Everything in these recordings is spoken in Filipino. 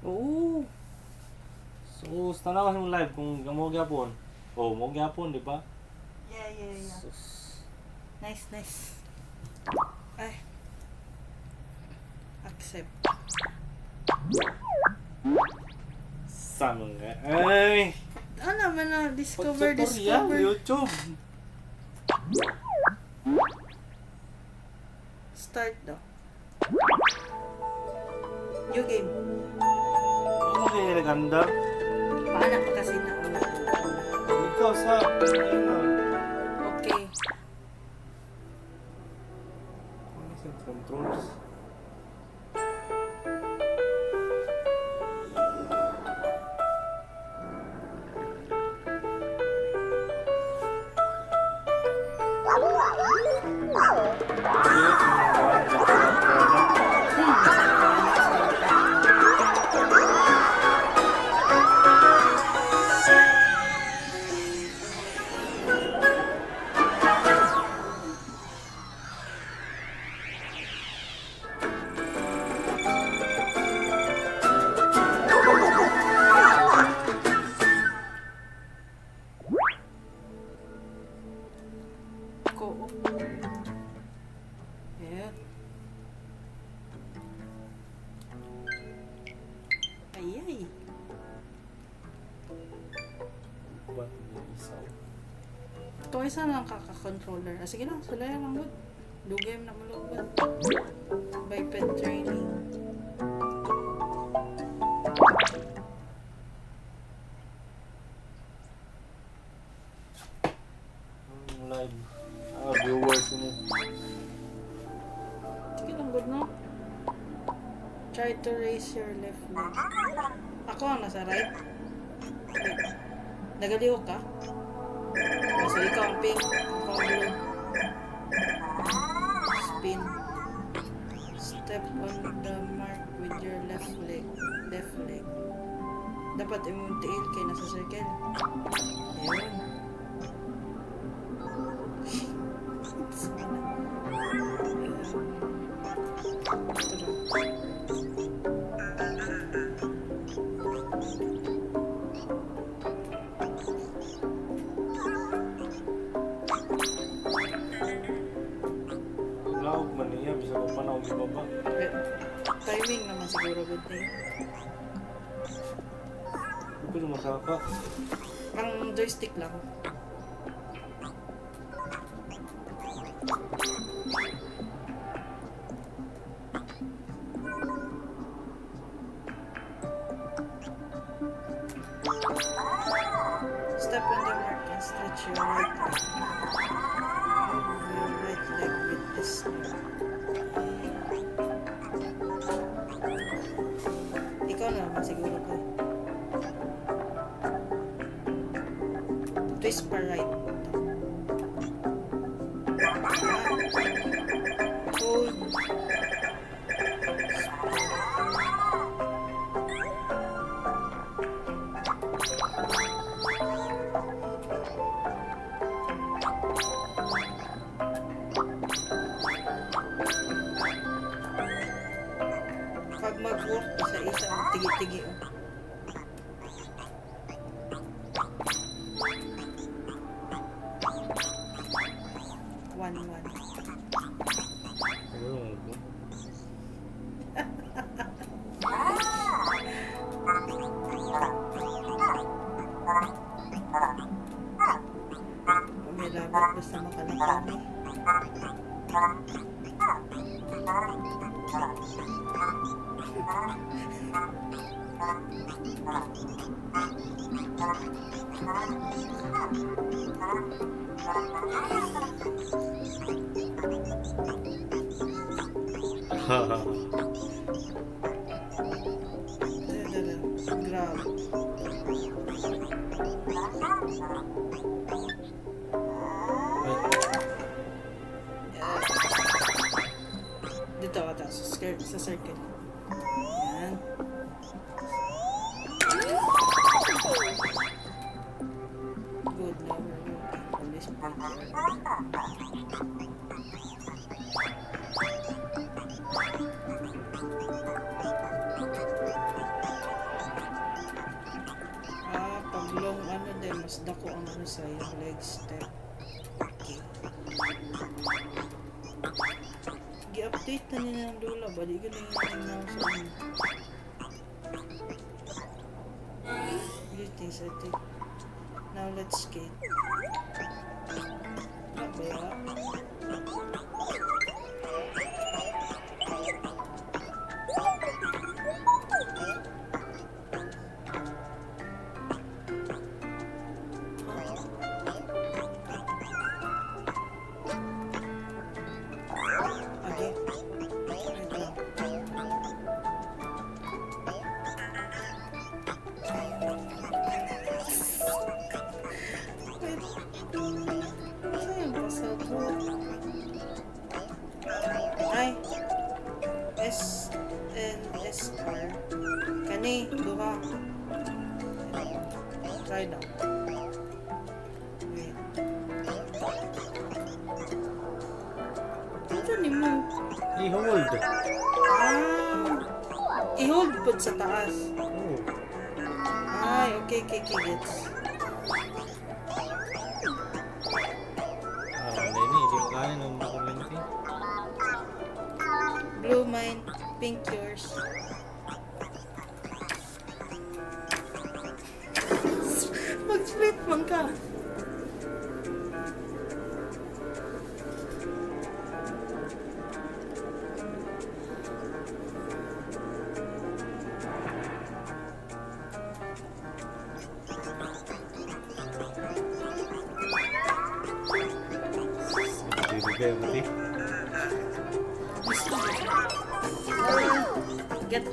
Oo. So, tanaw yung live kung mo gyapon. Oh, mo gyapon, di ba? Yeah. Sus. Nice. Ay. Accept. Saan nga? Ay! Ano man na discover. YouTube. Start daw. New game. Ano kaya naganda? Paano pa kasi na Ikaw sa... Okay. Ano yung controls? Ayan. Ayay. Ito isa lang kaka-controller. Sige lang, sulaya lang good. Dugay na malugod. Biped training. Live. Viewers mo. Sige lang good, no? Try to raise your left leg. Ako ang nasa right. Wait. Nagaliw ka? So, ikaw ang pink. Ako ang blue. Spin. Step on the mark with your left leg. Dapat imuntiin kayo nasa circle. Ayun. Laog man niya, bisa ko pa na baba. Timing naman siguro good na yun. Ito yung masaka. Ang joystick lang. Step on the mark and stretch your right leg. Move your right leg with this. Ikaw na naman siguro ko. Twist pa right. Hold. Pag mag-walk, isa-isa ang tigi-tigi. One. Ayun. May labat basta makalakami. Grab. Dito ka ta sa circle. Yan. Good, now we're working on this point. mas dako ang ano sa'yo, leg step. Okay. Gi-update na nila ng Lola ba? Di ganun yung now sa ano. Greetings, I think. Now let's skate. Ano ba yan? Okay. Wait lang. Wait. Saan yung pasal ko? Ay. S and S R. Kani, duha. Try now. Wait. Ano ni mo? I-hold. I-hold po sa taas. Oh. Ay, okay, gets. Hindi mo kanin ng makuminti. Blue mine, pink yours. Mag-split man ka. Bibigay mo di. Get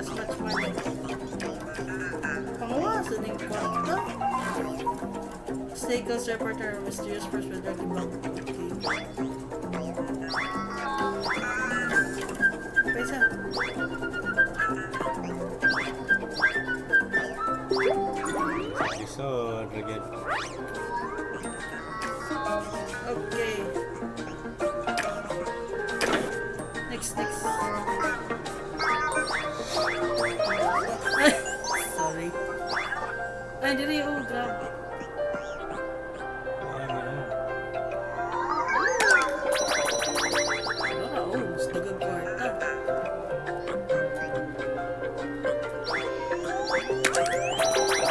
as much money. Pangawasan yung kwarta. Stakeholders reporter mysterious person with dirty bag. Okay. Paisa. Episode again. Okay. Next. Ay, sorry. Ay, diri, oh, grab. Oh, mas dagang kwarta.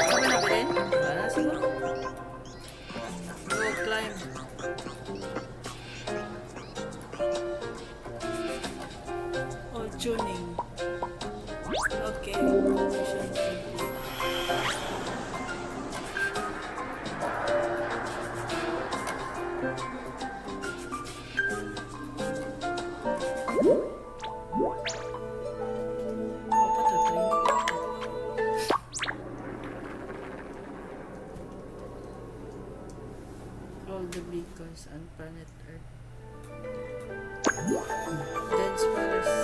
Sabi na bilhin? Para siguro. Go climb. Oh, tuning. Okay. Mission complete. Apa tuh, Trin? All the beacons on planet Earth. Dense forest.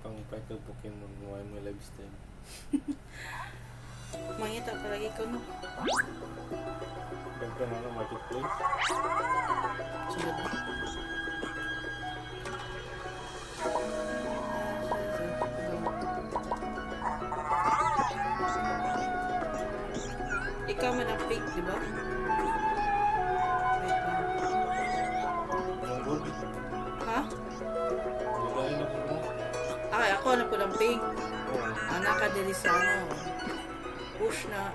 Pang-fight ng Pokemon mo ay may lifestyle. Mangita palagi ko no. Ganda na ng marketplace. Sunod na. Ikaw man ang pink, di ba? Wait lang. Ang good. Ha? Nilagay na po mo. Ay, ako na po ng pink. Oo. Anak ka diri sa ano. Push na.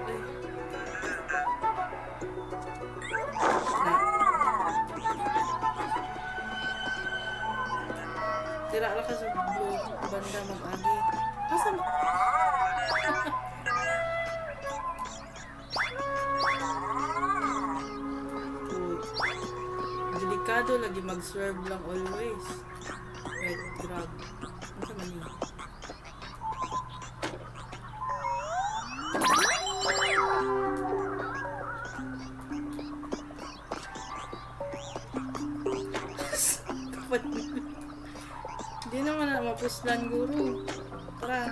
Ay. Na. Tira lang ka sa blue banda mag-agi. Asa mo? Delikado lagi mag-swerve lang always. Wait, grab. Ano sa mani? Hindi naman na mapuslan guru. Tara.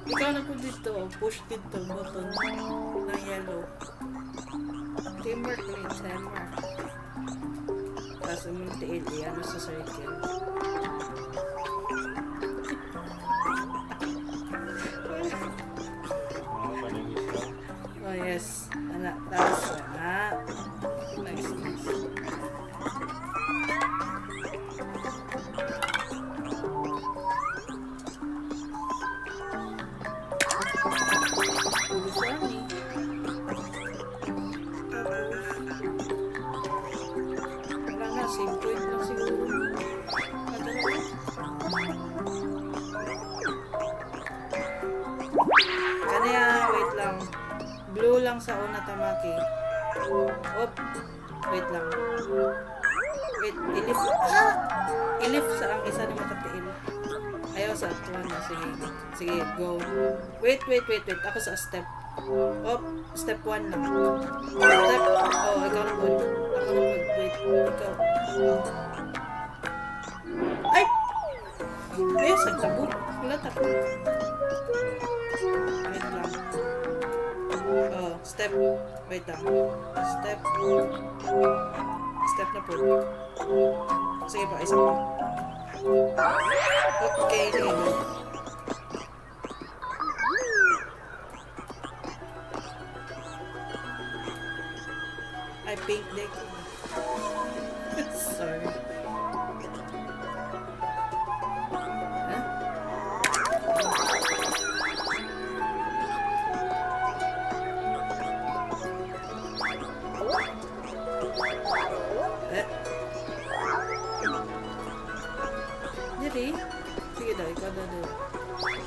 Ikaw na po dito. dito, push dito, button na yellow. Teamwork ulit, teamwork. Tapos umuntiin, ano sa circle. Mga paningis lang. Oh yes, anak, tapos anak. Nice, nice. Ulo sa ani. Wala na, same point lang siguro. Kanya, wait lang. Blue lang sa una tamaki. Op. Wait lang. Wait, ilif. Ah! Ilif sa ang isa ni matatiil. Ayaw sa atuan na. Sige. Sige, go. Wait. Ako sa step. Op. Step 1 lang. Step. Oh, ikaw na good. Ako na good. Wait. Ikaw. Ay! Ay, sagtabot. Wala tako. Wait lang. Oh, step. Wait lang. Step. Step na po. Sige pa, isa pa. Okay, sige. Ay, pink deck. Sorry. Huh? Jadi, sige daw, ikaw daw.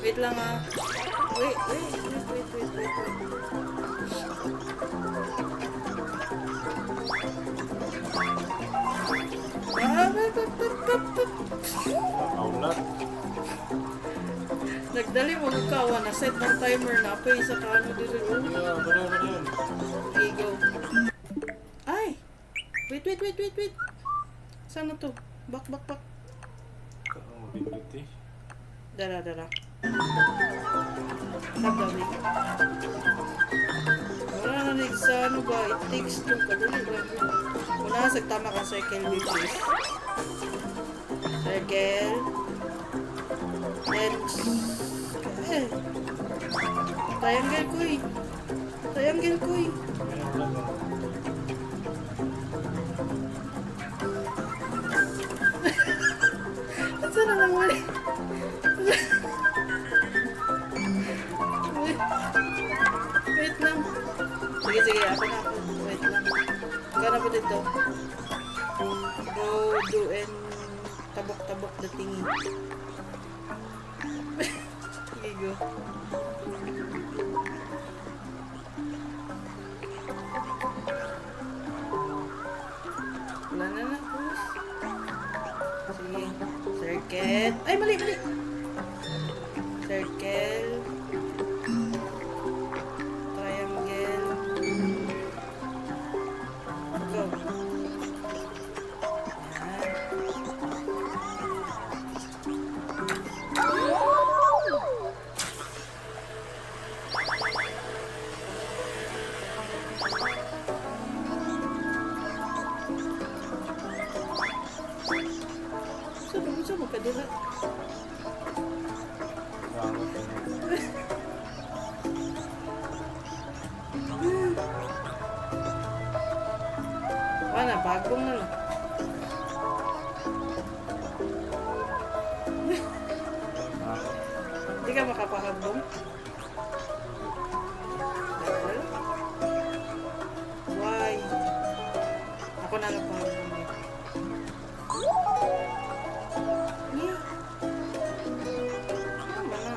Wait lang ah. Wait. Aulat. Nagdali mo kawa na set ng timer na pa isa ka ano dito. Yeah, bener. Okay, go. Ay! Wait. Sana to? Back. Ang mabindot eh. Dara. Nagdali. Wala na rin sa ano ba? It takes two. Kadali ba? Una, sagtama ka circle which is circle. Next. Triangle ko eh. Meron lang. Saan na lang mali? Wait lang. Sige, ako na ako. Wait lang. Ikaw na po dito. Go, do, and tabok the thingy. Sige, go. Wala na. Sige. Circle. Ay, mali. Circle. Triangle. Go. Saan mo kadula? Wala, bagong na lang. Hindi ka makapahagbong? Why? Ako na lang pahagbong eh. Yeah. Tama na.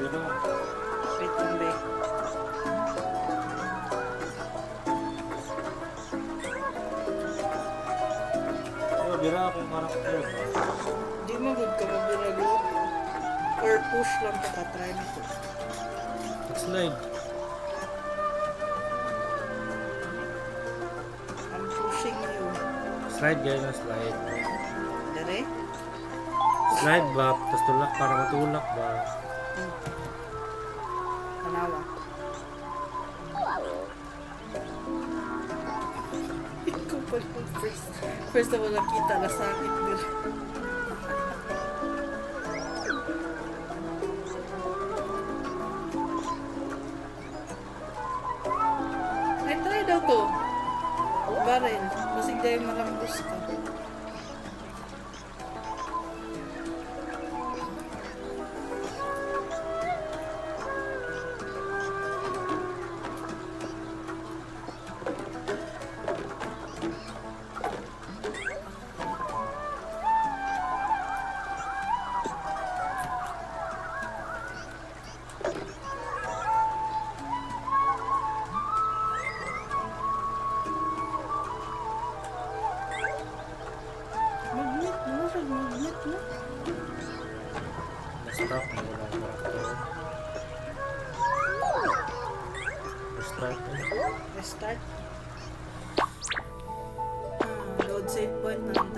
Pero, Wait lang, be. bira akong karakter. Di mo good ka mabirago. Or push lang ka try mo to. Slide. I'm pushing you. Slide guys na slide. Dere? Slide ba? Tapos tulak para matulak ba? Hmm. Tanawa. Ikaw pa yung first na wala kita na sakit nila. Ay, try daw to. Baril. Basig dahil malambos ka. Magnet mo, magnet mo. Na-stop na wala ang karakter. Restart na. Restart. Load save point na lang.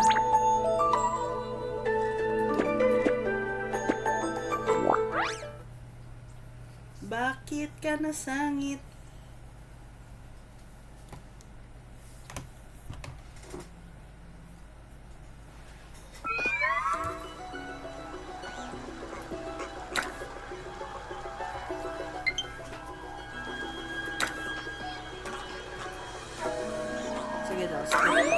Bakit ka nasangit? Sige daw, sige.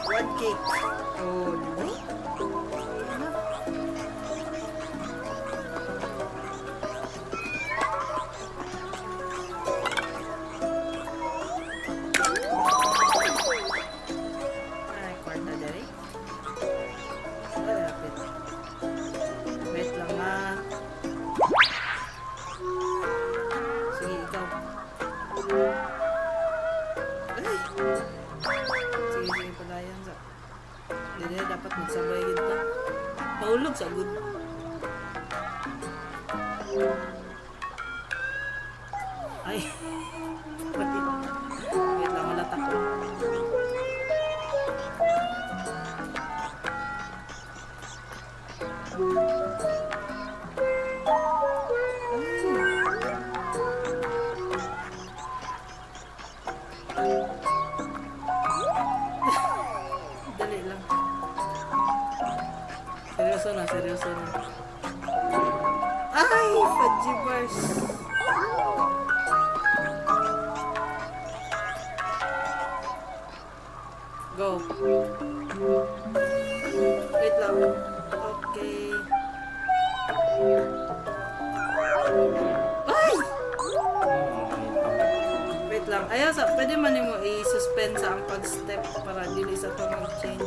One cake. Oh, no? Ay, kwarta dali. Lapit. Wait lang ah. Sige, ikaw. Ay! Sige, padayan sa... Hindi, dapat magsabay yun pa. Paulog sa good. Ay! Wait lang, malatak ko. Dali lang. Seryoso na, seryoso na. Ay! Fudgy bars. Go. Wait lang. Okay. Ay! Wait lang. Ayaw sa, pwede man mo i-suspend sa ang pag-step para dili sa to mag-change.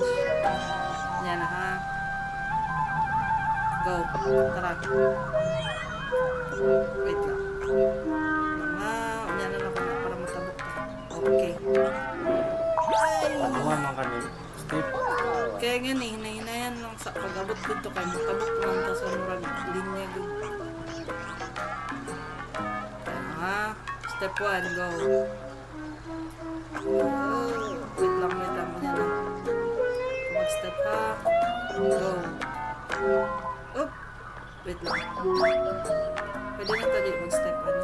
Yan ha. Go. Tara. Wait lang. Yan na lang na para matabok ka. Okay. Ay! Patuhan man kami. Step. Kaya nga eh, hinahinayan lang sa pag-abot dito kay matabok lang ta sa murag linya gud. Step 1, go. Wait lang, yan na. Mag-step ha. Go. Oop. Wait lang. Pwede na tali mag-step ano.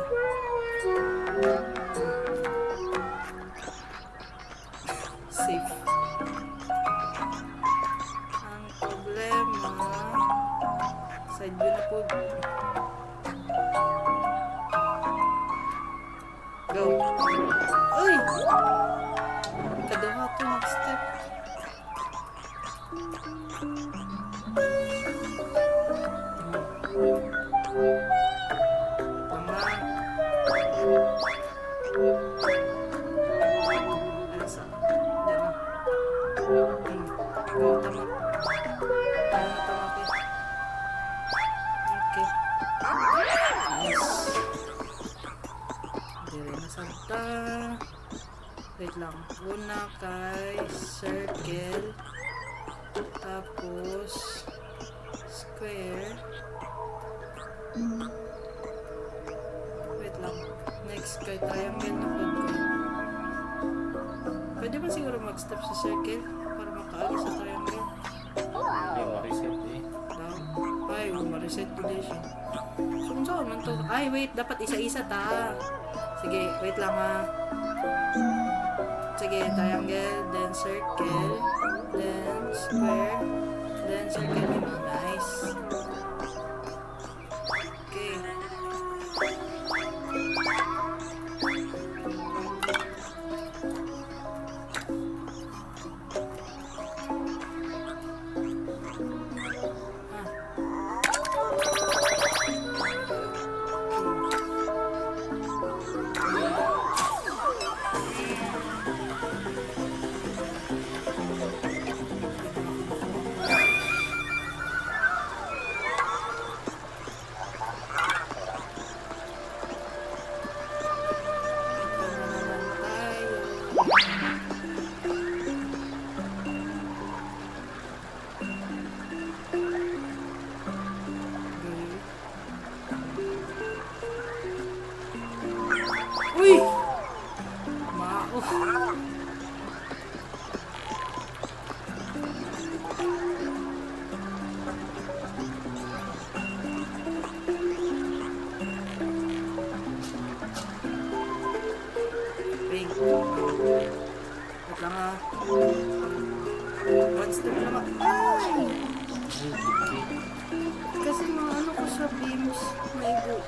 Safe. Ang problema, side view na po. Go. Uy! Kaduha to mag-step. Tama. Asa? Diyan na. Go, tama. Tama, okay. Nice. Dire na sabta. Wait lang. Una kay circle, tapos square. Wait lang. Next kay triangle na pod ko. Pwede ba siguro mag-step sa circle para makaalis sa triangle? Hindi ma-reset eh. Down. Ay, ma-reset po din siya. Saan man to? Ay, wait. Dapat isa-isa ta. Sige, wait lang ha. Sige, triangle, then circle, then square, then circle. Nice. Okay. Uy! Mao. Pink. Wait lang ha. One step naman. Ay! Kasi maano ko sa beams. Maigo.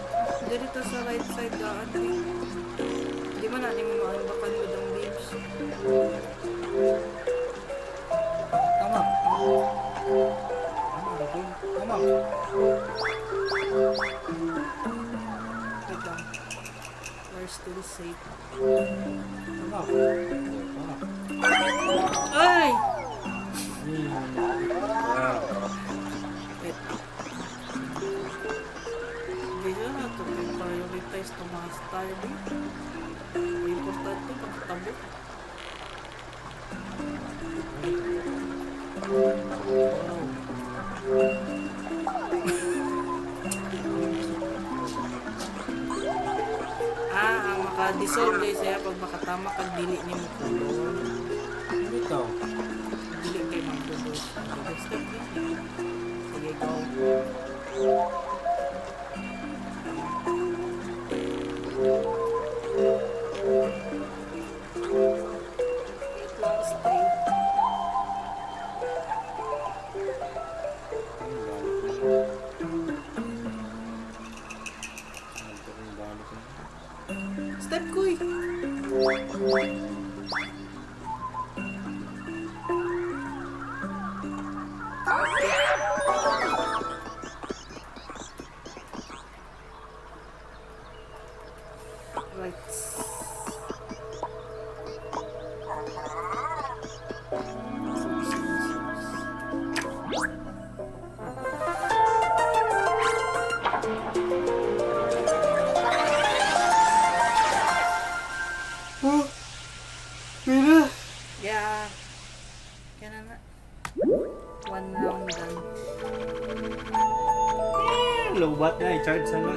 Dito sa right side daan. Di ba na, di mo maanbakan mo ng beams? Tama. Tama, Rabin. Tama. Wait lang. We're still safe. Tama. Tama. Ay! Wow. Wait. Hindi na ito. Prioritize ito mga star din. Importante pagkatabo. Ang maka-dissolve guys siya pag makatama kag dili ni mo kulon. Ito. Dili kay magdudus. Step na. Sige, go. Wait lang, stay. Step ko eh. Right. Yeah. Yan na na. One round done. Lobat na, i-charge sana.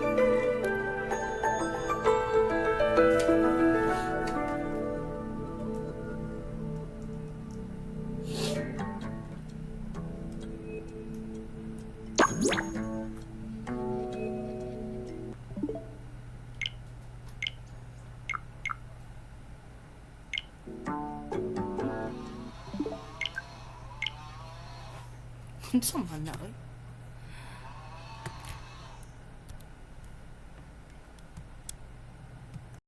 Ano sa mana eh?